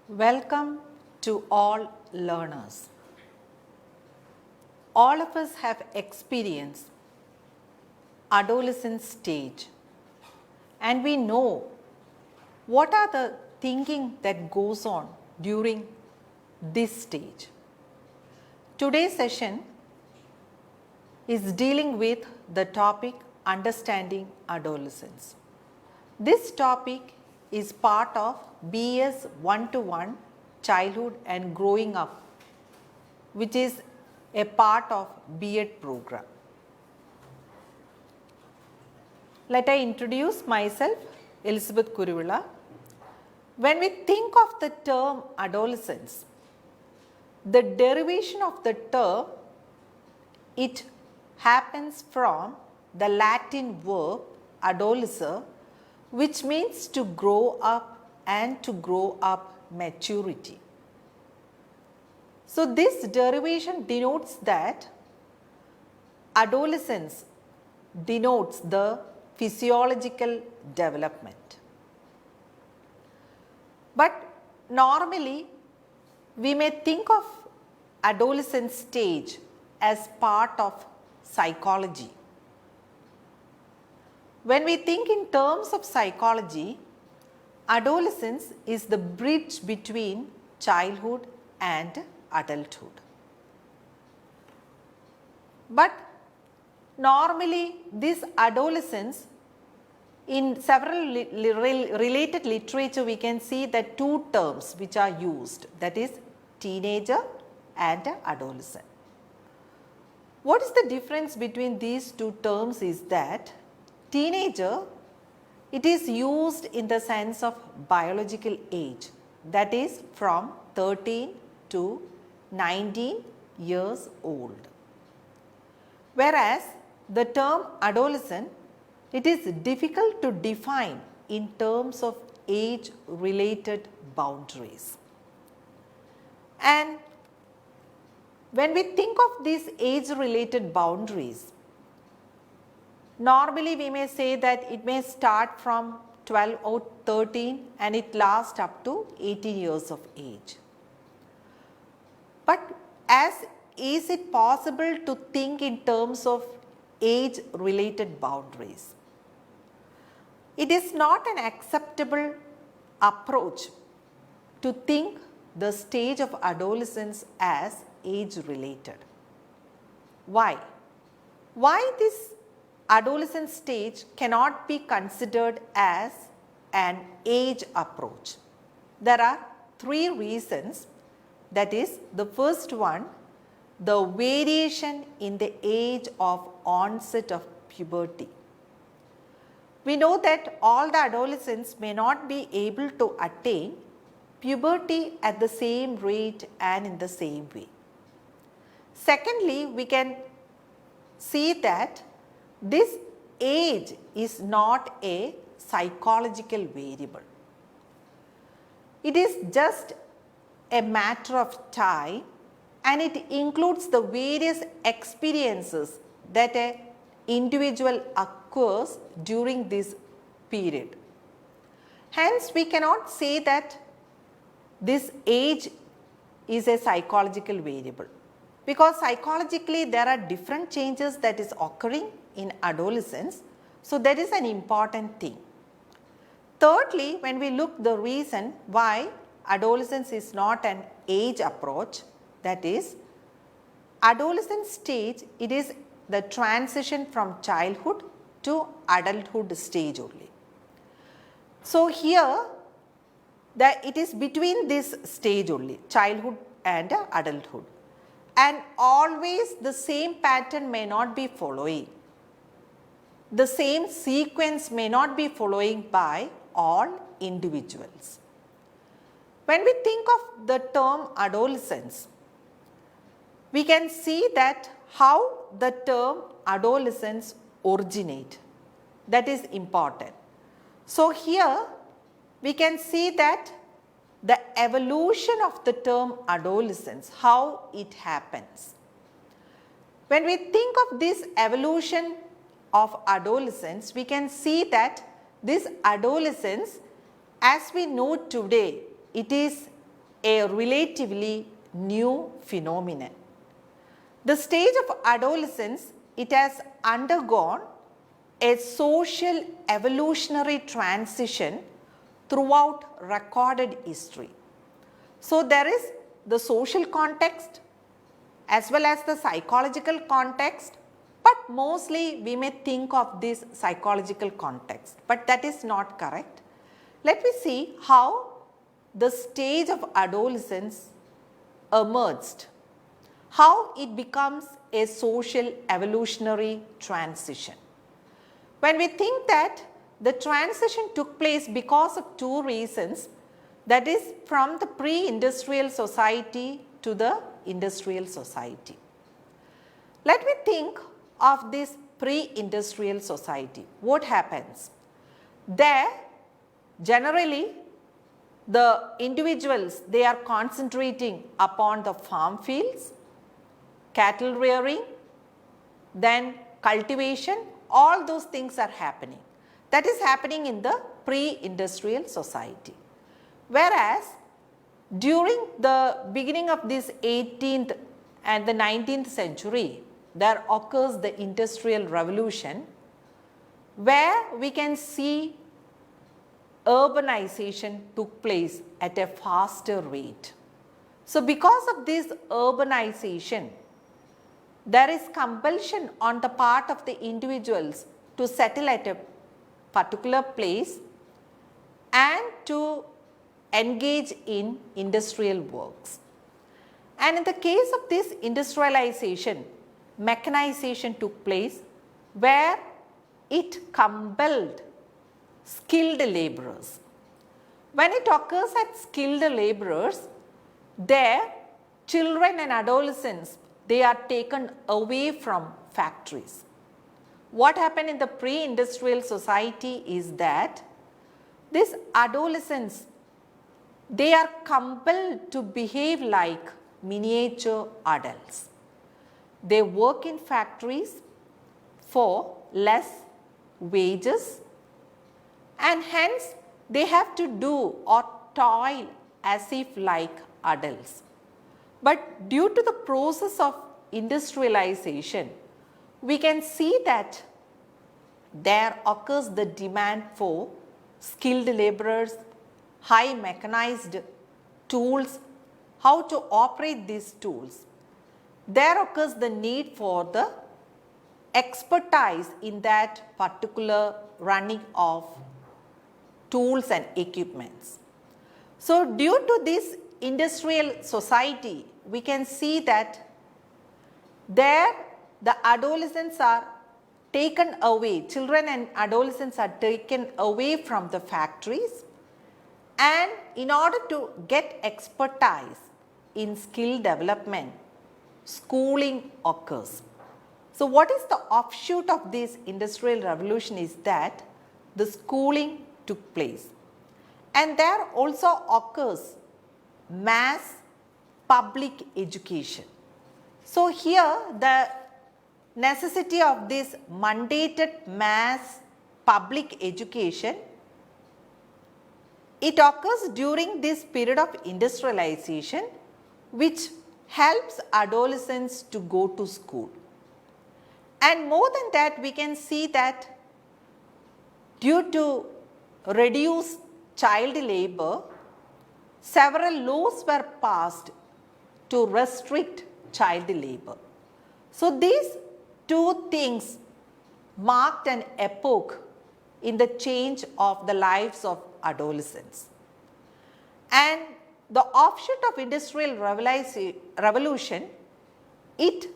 Welcome to all learners. All of us have experienced adolescent stage and we know what are the thinking that goes on during this stage. Today's session is dealing with the topic understanding adolescence. This topic is part of BS 1-to-1 childhood and growing up, which is a part of B.Ed program. Let I introduce myself, Elizabeth Kuruvilla. When we think of the term adolescence, the derivation of the term, it happens from the Latin verb adolescere, which means to grow up and to grow up maturity. So, this derivation denotes that adolescence denotes the physiological development. But normally, we may think of adolescent stage as part of psychology. When we think in terms of psychology, adolescence is the bridge between childhood and adulthood. But normally this adolescence, in several related literature we can see that two terms which are used, that is teenager and adolescent. What is the difference between these two terms is that teenager, it is used in the sense of biological age, that is from 13 to 19 years old. Whereas the term adolescent, it is difficult to define in terms of age related boundaries. And when we think of these age related boundaries, normally we may say that it may start from 12 or 13 and it lasts up to 18 years of age. But is it possible to think in terms of age related boundaries? It is not an acceptable approach to think the stage of adolescence as age related. Why? Why this adolescent stage cannot be considered as an age approach? There are three reasons. That is, the first one, the variation in the age of onset of puberty. We know that all the adolescents may not be able to attain puberty at the same rate and in the same way. Secondly, we can see that this age is not a psychological variable. It is just a matter of time and it includes the various experiences that an individual occurs during this period. Hence, we cannot say that this age is a psychological variable, because psychologically there are different changes that is occurring in adolescence. So, that is an important thing. Thirdly, when we look the reason why adolescence is not an age approach, that is adolescent stage, it is the transition from childhood to adulthood stage only. So, here it is between this stage only, childhood and adulthood, and always the same pattern may not be following. The same sequence may not be following by all individuals. When we think of the term adolescence, we can see that how the term adolescence originate, that is important. So, here we can see that the evolution of the term adolescence, how it happens. When we think of this evolution of adolescence, we can see that this adolescence, as we know today, it is a relatively new phenomenon. The stage of adolescence, it has undergone a social evolutionary transition throughout recorded history. So, there is the social context as well as the psychological context, but mostly we may think of this psychological context, but that is not correct. Let me see how the stage of adolescence emerged, how it becomes a social evolutionary transition. When we think that the transition took place because of two reasons, that is from the pre-industrial society to the industrial society. Let me think of this pre-industrial society. What happens? There generally the individuals, they are concentrating upon the farm fields, cattle rearing, then cultivation, all those things are happening. That is happening in the pre-industrial society. Whereas during the beginning of this 18th and the 19th century, there occurs the industrial revolution, where we can see urbanization took place at a faster rate. So, because of this urbanization, there is compulsion on the part of the individuals to settle at a particular place and to engage in industrial works. And in the case of this industrialization, mechanization took place where it compelled skilled laborers. When it occurs at skilled laborers, there children and adolescents, they are taken away from factories. What happened in the pre-industrial society is that these adolescents, they are compelled to behave like miniature adults. They work in factories for less wages, and hence they have to do or toil as if like adults. But due to the process of industrialization, we can see that there occurs the demand for skilled laborers, high mechanized tools, how to operate these tools. There occurs the need for the expertise in that particular running of tools and equipments. So, due to this industrial society, we can see that there the adolescents are taken away, children and adolescents are taken away from the factories, and in order to get expertise in skill development, schooling occurs. So, what is the offshoot of this industrial revolution is that the schooling took place, and there also occurs mass public education. So, here the necessity of this mandated mass public education, it occurs during this period of industrialization, which helps adolescents to go to school. And more than that, we can see that due to reduced child labor, several laws were passed to restrict child labor. So, these two things marked an epoch in the change of the lives of adolescents. And the offshoot of industrial revolution, it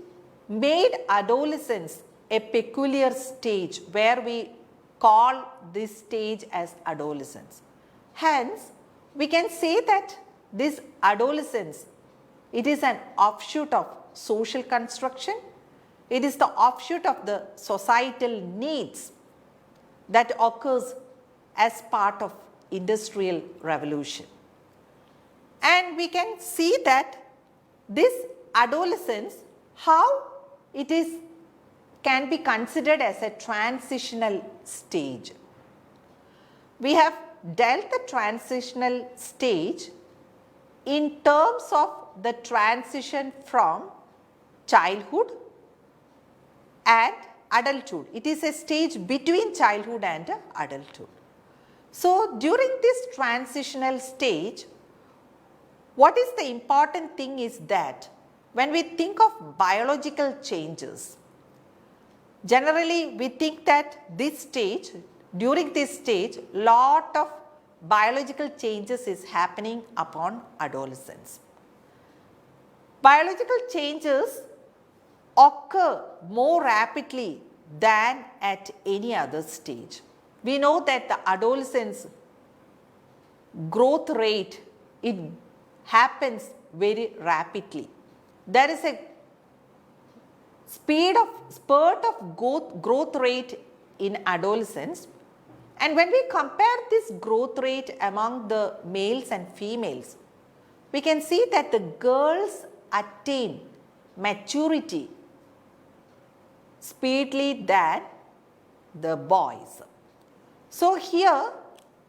made adolescence a peculiar stage where we call this stage as adolescence. Hence, we can say that this adolescence, it is an offshoot of social construction, it is the offshoot of the societal needs that occurs as part of industrial revolution. And we can see that this adolescence, how it is can be considered as a transitional stage. We have dealt the transitional stage in terms of the transition from childhood and adulthood. It is a stage between childhood and adulthood. So, during this transitional stage, what is the important thing is that when we think of biological changes, generally we think that this stage, during this stage, lot of biological changes is happening upon adolescence. Biological changes occur more rapidly than at any other stage. We know that the adolescence growth rate, it happens very rapidly. There is a spurt of growth rate in adolescence, and when we compare this growth rate among the males and females, we can see that the girls attain maturity speedily than the boys. So, here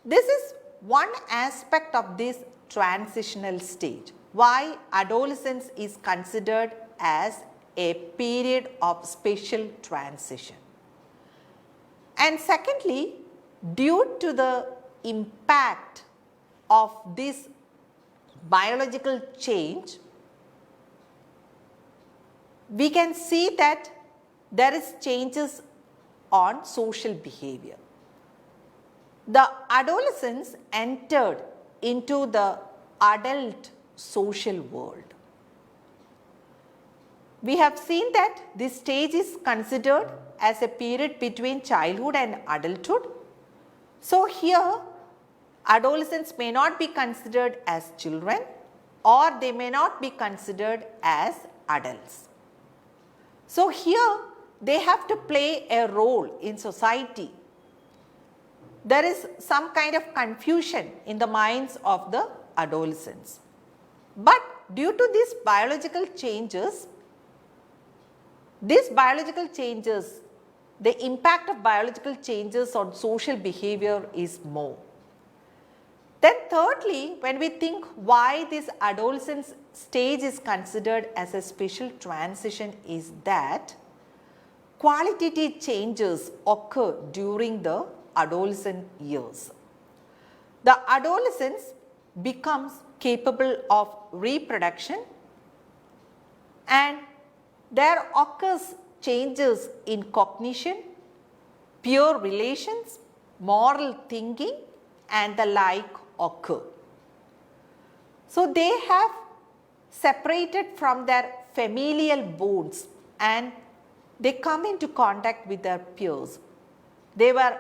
this is one aspect of this transitional stage, why adolescence is considered as a period of special transition. And secondly, due to the impact of this biological change, we can see that there is changes on social behavior. The adolescents entered into the adult social world. We have seen that this stage is considered as a period between childhood and adulthood. So, here adolescents may not be considered as children, or they may not be considered as adults. So, here they have to play a role in society. There is some kind of confusion in the minds of the adolescents. But due to these biological changes, the impact of biological changes on social behavior is more. Then thirdly, when we think why this adolescence stage is considered as a special transition, is that qualitative changes occur during the adolescent years. The adolescence becomes capable of reproduction, and there occurs changes in cognition, peer relations, moral thinking and the like occur. So, they have separated from their familial bonds and they come into contact with their peers. They were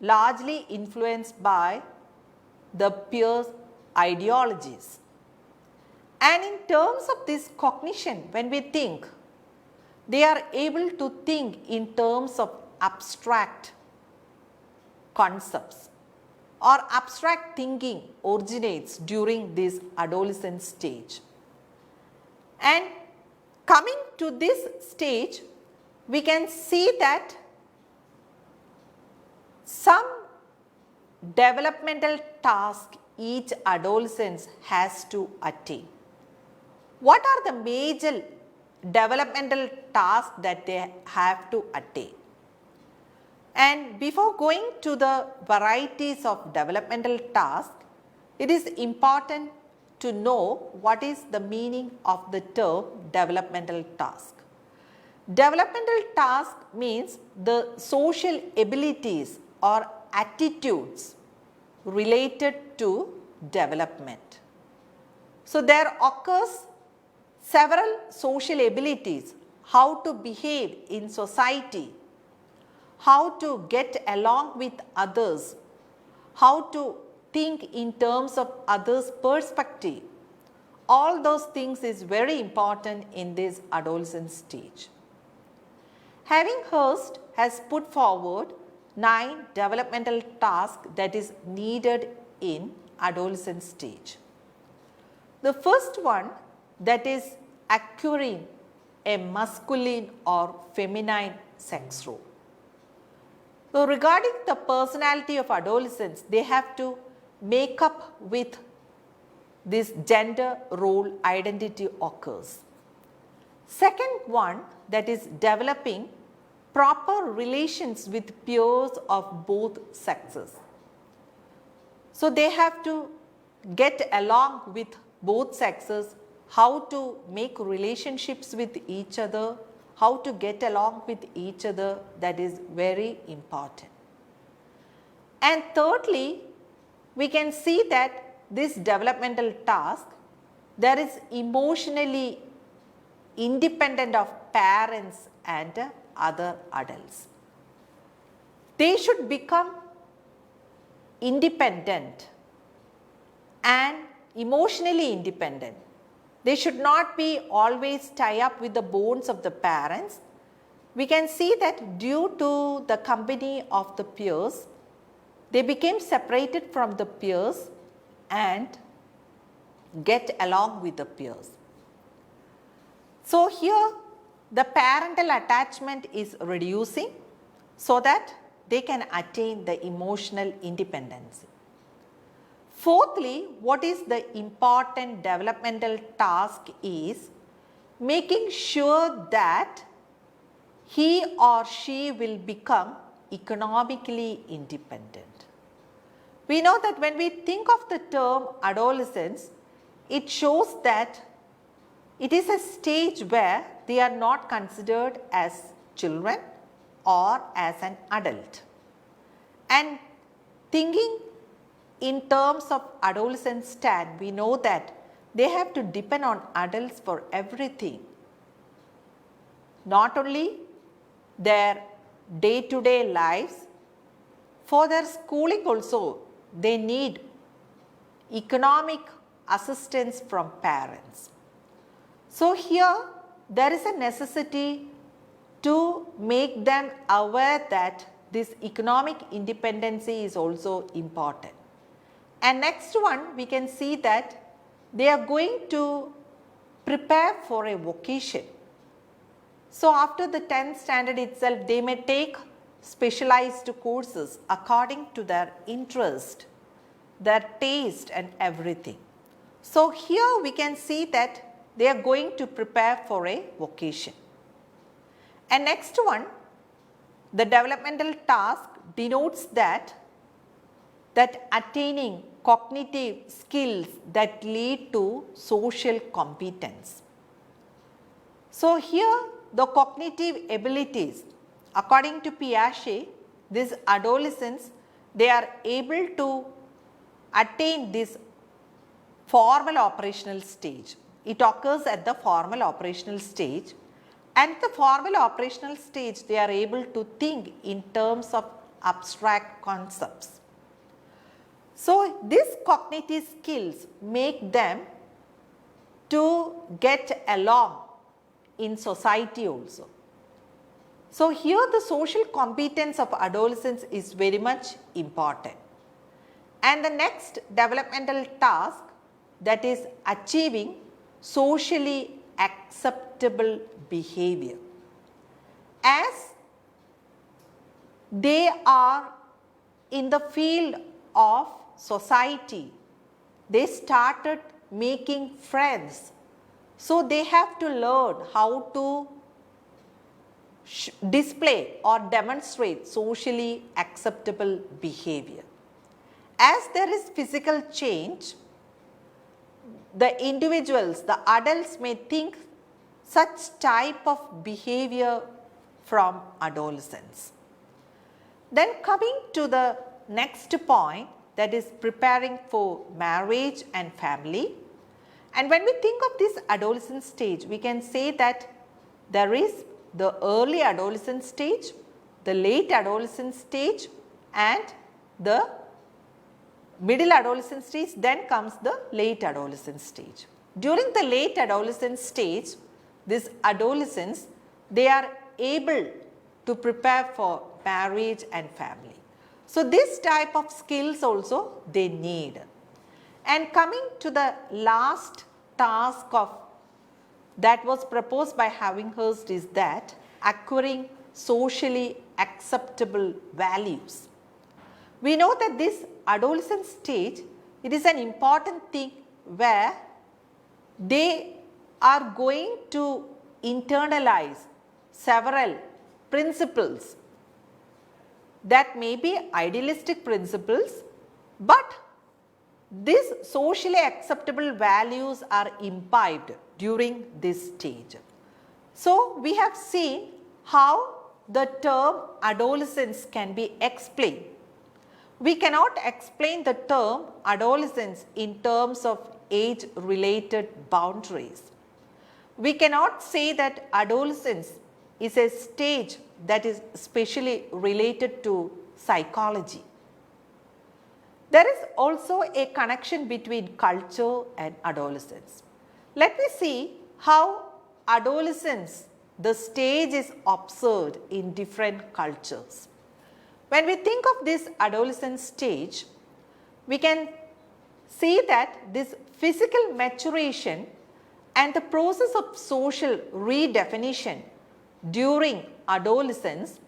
largely influenced by the peers' ideologies. And in terms of this cognition, when we think, they are able to think in terms of abstract concepts, or abstract thinking originates during this adolescent stage. And coming to this stage, we can see that some developmental task each adolescent has to attain. What are the major developmental tasks that they have to attain? And before going to the varieties of developmental tasks, it is important to know what is the meaning of the term developmental task. Developmental task means the social abilities or attitudes related to development. So, there occurs several social abilities, how to behave in society, how to get along with others, how to think in terms of others' perspective. All those things is very important in this adolescent stage. Having Hurst has put forward 9 developmental tasks that is needed in adolescent stage. The first one, that is acquiring a masculine or feminine sex role. So, regarding the personality of adolescents, they have to make up with this gender role identity occurs. Second one, that is developing proper relations with peers of both sexes. So they have to get along with both sexes, how to make relationships with each other, how to get along with each other, that is very important. And thirdly, we can see that this developmental task, there is emotionally independent of parents and other adults. They should become independent and emotionally independent. They should not be always tie up with the bonds of the parents. We can see that due to the company of the peers, they became separated from the peers and get along with the peers. So here the parental attachment is reducing so that they can attain the emotional independence. Fourthly, what is the important developmental task is making sure that he or she will become economically independent. We know that when we think of the term adolescence, it shows that it is a stage where they are not considered as children or as an adult. And thinking in terms of adolescent stand, we know that they have to depend on adults for everything. Not only their day-to-day lives, for their schooling also they need economic assistance from parents. So here there is a necessity to make them aware that this economic independence is also important. And next one, we can see that they are going to prepare for a vocation. So after the 10th standard itself, they may take specialized courses according to their interest, their taste and everything. So here we can see that they are going to prepare for a vocation. And next one, the developmental task denotes that attaining cognitive skills that lead to social competence. So here the cognitive abilities, according to Piaget, these adolescents, they are able to attain this formal operational stage. It occurs at the formal operational stage, and the formal operational stage they are able to think in terms of abstract concepts. So these cognitive skills make them to get along in society also. So here the social competence of adolescence is very much important. And the next developmental task, that is achieving socially acceptable behavior. As they are in the field of society, they started making friends. So they have to learn how to display or demonstrate socially acceptable behavior. As there is physical change, the individuals, the adults may think such type of behavior from adolescence. Then coming to the next point, that is preparing for marriage and family. And when we think of this adolescent stage, we can say that there is the early adolescent stage, the late adolescent stage and the middle adolescent stage, then comes the late adolescent stage. During the late adolescent stage, these adolescents, they are able to prepare for marriage and family. So this type of skills also they need. And coming to the last task of that was proposed by Havinghurst is that acquiring socially acceptable values. We know that this adolescent stage, it is an important thing where they are going to internalize several principles that may be idealistic principles, but these socially acceptable values are imbibed during this stage. So, we have seen how the term adolescence can be explained. We cannot explain the term adolescence in terms of age related boundaries. We cannot say that adolescence is a stage that is specially related to psychology. There is also a connection between culture and adolescence. Let me see how adolescence, the stage, is observed in different cultures. When we think of this adolescent stage, we can see that this physical maturation and the process of social redefinition during adolescence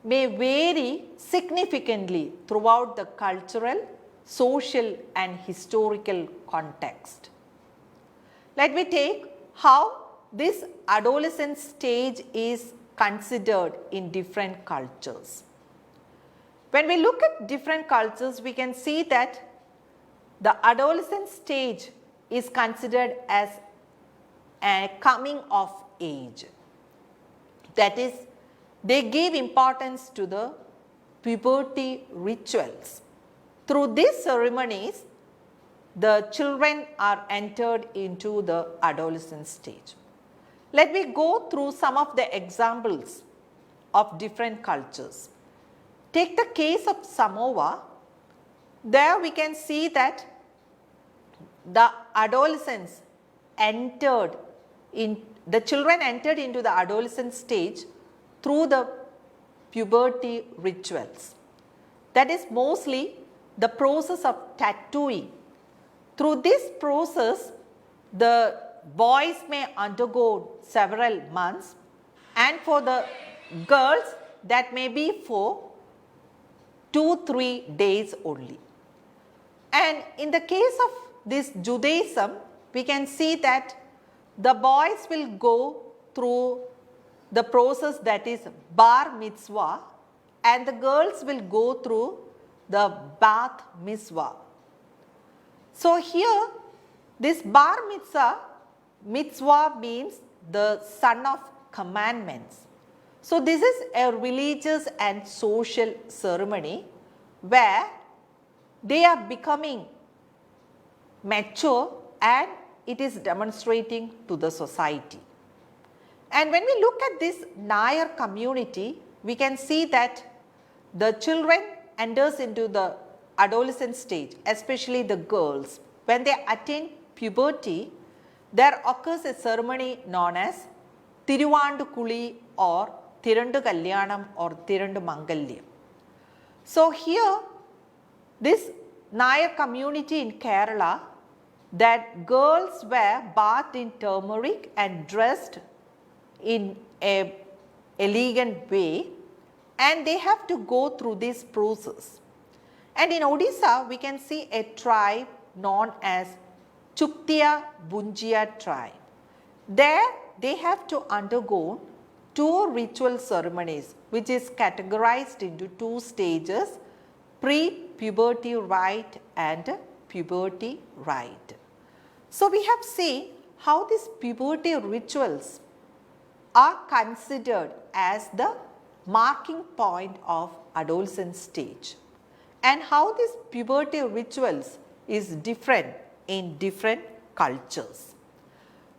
may vary significantly throughout the cultural, social and historical context. Let me take how this adolescent stage is considered in different cultures. When we look at different cultures, we can see that the adolescent stage is considered as a coming of age. That is, they give importance to the puberty rituals. Through these ceremonies, the children are entered into the adolescent stage. Let me go through some of the examples of different cultures. Take the case of Samoa. There we can see that the adolescents entered in, the children entered into the adolescent stage through the puberty rituals. That is mostly the process of tattooing. Through this process, the boys may undergo several months, and for the girls that may be for 2-3 days only. And in the case of this Judaism, we can see that the boys will go through the process that is bar mitzvah, and the girls will go through the bath mitzvah. So here this bar mitzvah means the son of commandments. So this is a religious and social ceremony where they are becoming mature and it is demonstrating to the society. And when we look at this Nair community, we can see that the children enters into the adolescent stage, especially the girls. When they attain puberty, there occurs a ceremony known as Thiruvandu Kuli or Thirandu Kalyanam or Thirandu Mangalyam. So here, this Nair community in Kerala, that girls were bathed in turmeric and dressed in a elegant way, and they have to go through this process. And in Odisha, we can see a tribe known as Chuktiya Bunjia tribe. There they have to undergo 2 ritual ceremonies, which is categorized into 2 stages: pre-puberty rite and puberty rite. So we have seen how these puberty rituals are considered as the marking point of adolescent stage, and how these puberty rituals is different in different cultures.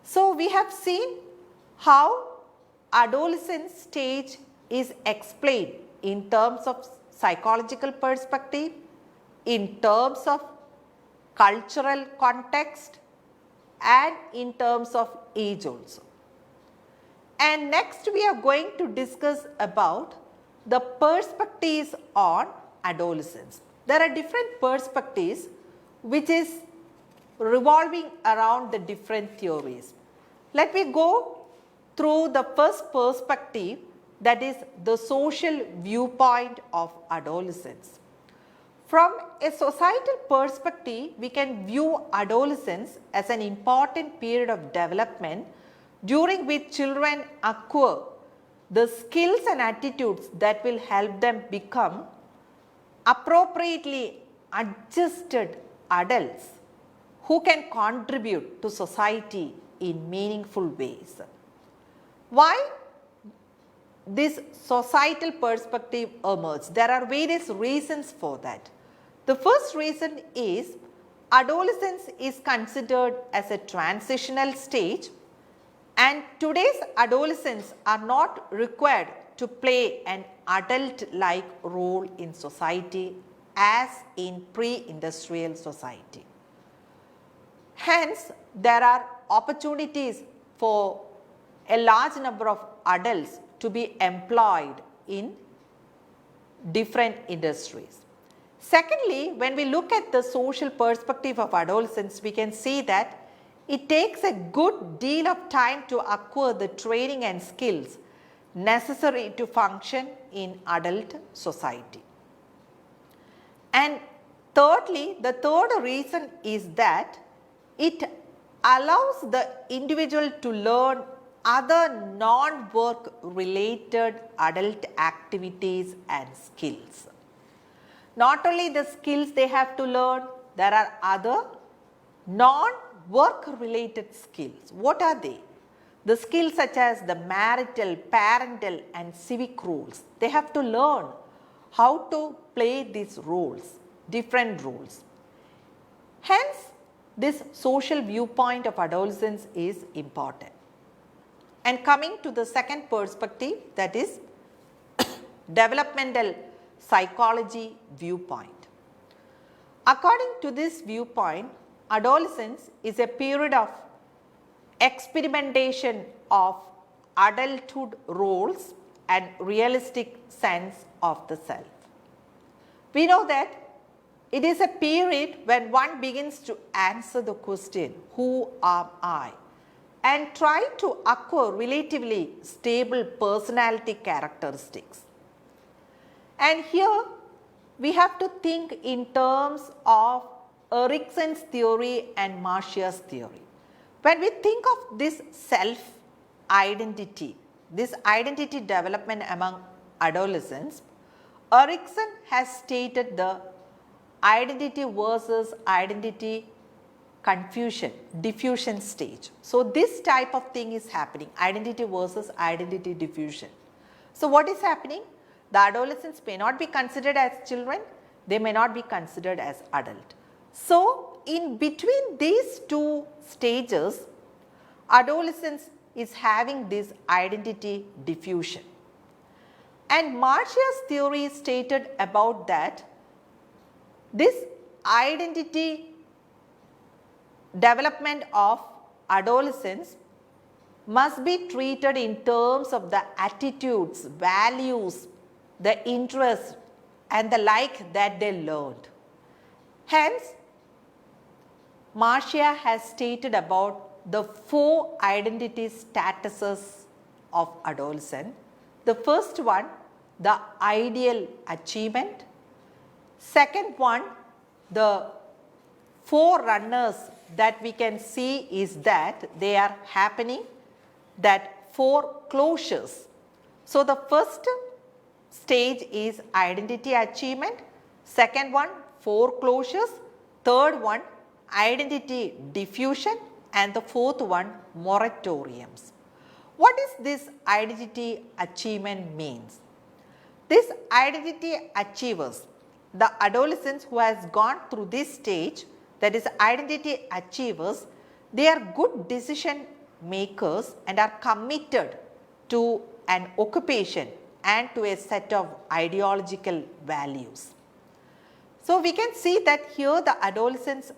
So we have seen how adolescent stage is explained in terms of psychological perspective, in terms of cultural context, and in terms of age also. And next we are going to discuss about the perspectives on adolescence. There are different perspectives which is revolving around the different theories. Let me go through the first perspective, that is the social viewpoint of adolescence. From a societal perspective, we can view adolescence as an important period of development during which children acquire the skills and attitudes that will help them become appropriately adjusted adults who can contribute to society in meaningful ways. Why this societal perspective emerged? There are various reasons for that. The first reason is adolescence is considered as a transitional stage, and today's adolescents are not required to play an adult-like role in society as in pre-industrial society. Hence, there are opportunities for a large number of adults to be employed in different industries. Secondly, when we look at the social perspective of adolescence, we can see that it takes a good deal of time to acquire the training and skills necessary to function in adult society. And thirdly, the third reason is that it allows the individual to learn other non-work related adult activities and skills. Not only the skills they have to learn, there are other non-work related skills. What are they? The skills such as the marital, parental and civic roles. They have to learn how to play these roles, different roles. Hence, this social viewpoint of adolescence is important. And coming to the second perspective, that is developmental psychology viewpoint. According to this viewpoint, adolescence is a period of experimentation of adulthood roles and realistic sense of the self. We know that it is a period when one begins to answer the question, who am I? And try to acquire relatively stable personality characteristics. And here we have to think in terms of Erikson's theory and Marcia's theory. When we think of this self-identity, this identity development among adolescents, Erikson has stated the identity versus identity confusion, diffusion stage. So, this type of thing is happening, identity versus identity diffusion. So, what is happening? The adolescents may not be considered as children, they may not be considered as adult. So, in between these two stages, adolescence is having this identity diffusion. And Marcia's theory stated about that this identity development of adolescence must be treated in terms of the attitudes, values, the interests and the like that they learned. Hence, Marcia has stated about the 4 identity statuses of adolescent. The first one, the ideal achievement. Second one, the forerunners that we can see is that they are happening, that foreclosures. So, the first stage is identity achievement, second one foreclosures, third one identity diffusion and the fourth one moratoriums. What is this identity achievement means? This identity achievers, the adolescents who has gone through this stage, that is identity achievers, they are good decision makers and are committed to an occupation and to a set of ideological values. So, we can see that here the adolescents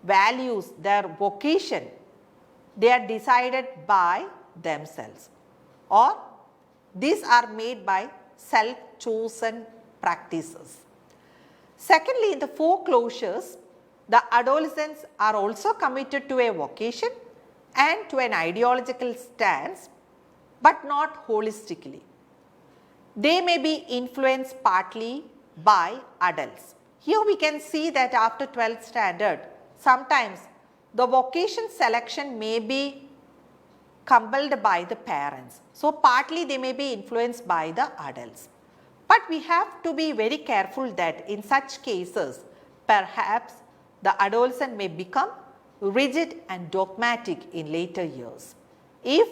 values, their vocation, they are decided by themselves or these are made by self-chosen practices. Secondly, in the foreclosures, the adolescents are also committed to a vocation and to an ideological stance, but not holistically. They may be influenced partly by adults. Here we can see that after 12th standard, sometimes the vocation selection may be compelled by the parents. So, partly they may be influenced by the adults. But we have to be very careful that in such cases, perhaps the adolescent may become rigid and dogmatic in later years if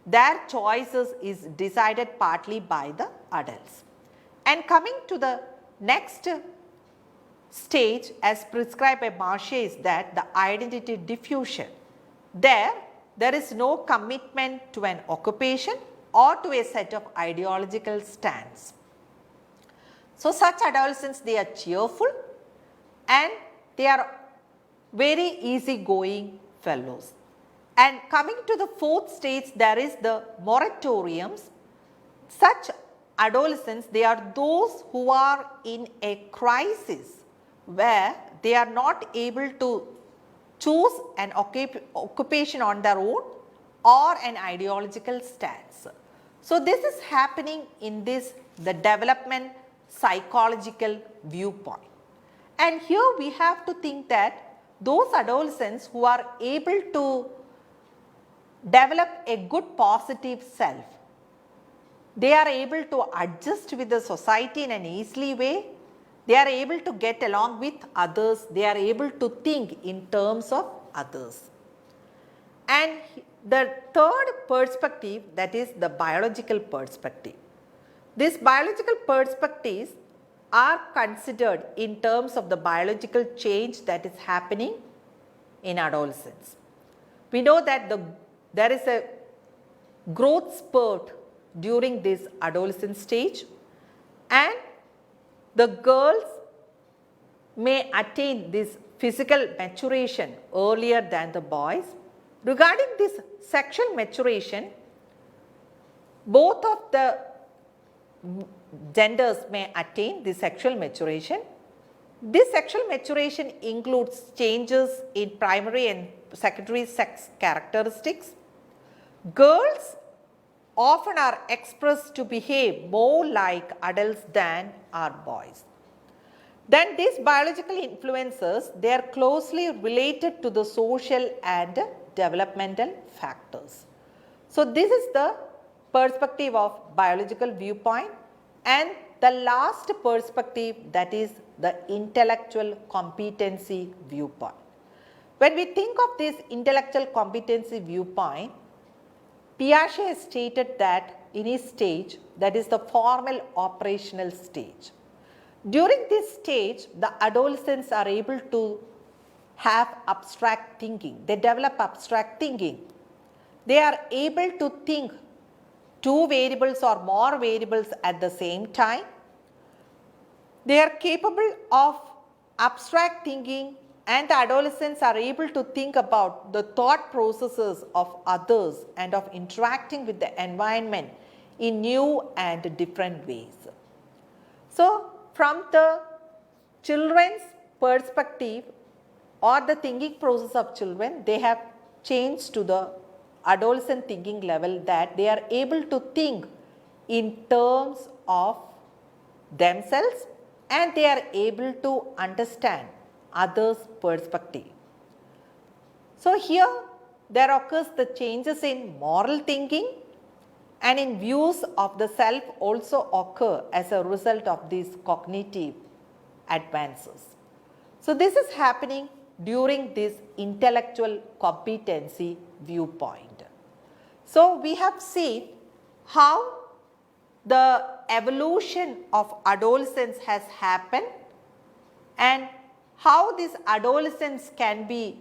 their choices is decided partly by the adults. And coming to the next stage as prescribed by Marshall is that the identity diffusion. There is no commitment to an occupation or to a set of ideological stands. So, such adolescents, they are cheerful and they are very easygoing fellows. And coming to the fourth stage, there is the moratoriums. Such adolescents, they are those who are in a crisis where they are not able to choose an occupation on their own or an ideological stance. So, this is happening in this the development psychological viewpoint. And here we have to think that those adolescents who are able to develop a good positive self, they are able to adjust with the society in an easily way, they are able to get along with others, they are able to think in terms of others. And the third perspective, that is the biological perspective. These biological perspectives are considered in terms of the biological change that is happening in adolescence. We know that there is a growth spurt during this adolescent stage, and the girls may attain this physical maturation earlier than the boys. Regarding this sexual maturation, both of the genders may attain the sexual maturation. This sexual maturation includes changes in primary and secondary sex characteristics. Girls often are expressed to behave more like adults than are boys. Then these biological influences, they are closely related to the social and developmental factors. So, this is the perspective of biological viewpoint, and the last perspective, that is the intellectual competency viewpoint. When we think of this intellectual competency viewpoint, Piaget has stated that in his stage, that is the formal operational stage. During this stage, the adolescents are able to have abstract thinking. They develop abstract thinking. They are able to think two variables or more variables at the same time. They are capable of abstract thinking, and the adolescents are able to think about the thought processes of others and of interacting with the environment in new and different ways. So, from the children's perspective or the thinking process of children, they have changed to the adolescent thinking level, that they are able to think in terms of themselves and they are able to understand others' perspective. So, here there occurs the changes in moral thinking, and in views of the self also occur as a result of these cognitive advances. So, this is happening during this intellectual competency viewpoint. So, we have seen how the evolution of adolescence has happened and how this adolescence can be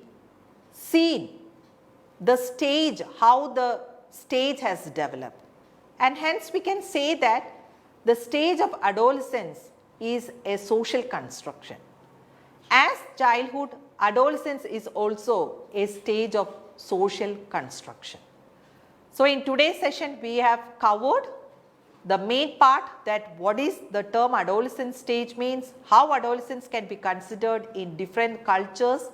seen, the stage, how the stage has developed. And hence we can say that the stage of adolescence is a social construction. As childhood, adolescence is also a stage of social construction. So, in today's session we have covered the main part, that what is the term adolescent stage means, how adolescence can be considered in different cultures,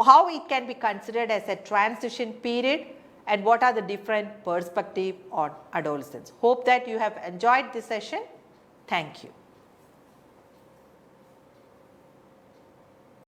how it can be considered as a transition period, and what are the different perspectives on adolescence. Hope that you have enjoyed this session. Thank you.